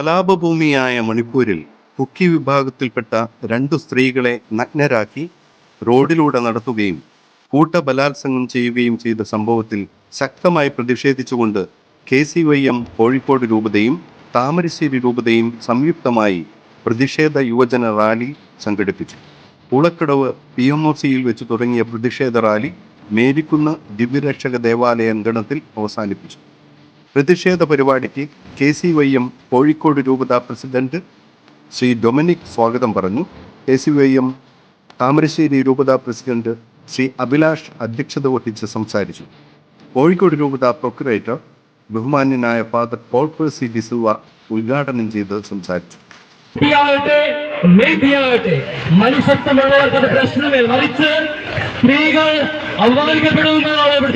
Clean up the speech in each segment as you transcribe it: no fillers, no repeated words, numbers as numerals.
കലാപഭൂമിയായ മണിപ്പൂരിൽ കുക്കി വിഭാഗത്തിൽപ്പെട്ട 2 സ്ത്രീകളെ നഗ്നരാക്കി റോഡിലൂടെ നടത്തുകയും കൂട്ടബലാത്സംഗം ചെയ്യുകയും ചെയ്ത സംഭവത്തിൽ ശക്തമായി പ്രതിഷേധിച്ചുകൊണ്ട് KCYM കോഴിക്കോട് രൂപതയും താമരശ്ശേരി രൂപതയും സംയുക്തമായി പ്രതിഷേധ യുവജന റാലി സംഘടിപ്പിച്ചു. പൂളക്കടവ് PMOCയിൽ വെച്ച് തുടങ്ങിയ പ്രതിഷേധ റാലി മേരിക്കുന്ന് ദിവ്യരക്ഷക ദേവാലയ അങ്കണത്തിൽ അവസാനിപ്പിച്ചു. പ്രതിഷേധ പരിപാടിക്ക് KCYM കോഴിക്കോട് രൂപത പ്രസിഡന്റ് ശ്രീ ഡൊമിനിക് സ്വാഗതം പറഞ്ഞു. KCYM താമരശ്ശേരി രൂപത പ്രസിഡന്റ് ശ്രീ അഭിലാഷ് അധ്യക്ഷത വഹിച്ച് സംസാരിച്ചു. കോഴിക്കോട് രൂപത പ്രൊക്യുറേറ്റർ ബഹുമാന്യനായ ഫാദർ പോൾ പേഴ്സി ഡിസിൽവ ഉദ്ഘാടനം ചെയ്ത് സംസാരിച്ചു.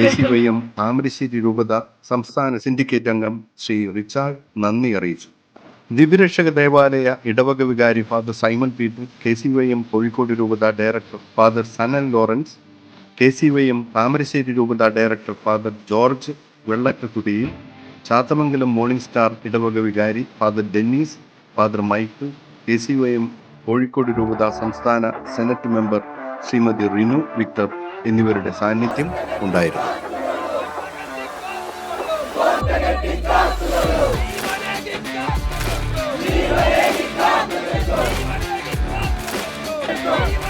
KCYM താമരശ്ശേരി രൂപത സംസ്ഥാന സിൻഡിക്കേറ്റ് അംഗം ശ്രീ റിച്ചാർഡ് നന്ദി അറിയിച്ചു. ദിവ്യരക്ഷക ദേവാലയ ഇടവക വികാരി father Simon Peter, KCYM Kozhikode രൂപത director father Sanal Lawrence, KCYM Thamarassery രൂപത director father George Vellakkathudiyil, Chathamangalam morning star ഇടവക വികാരി father Dennis, father Michael, KCYM Kozhikode രൂപത സംസ്ഥാന senate member Shrimati Rinu Victor എന്നിവരുടെ സാന്നിധ്യം ഉണ്ടായിരുന്നു. Go!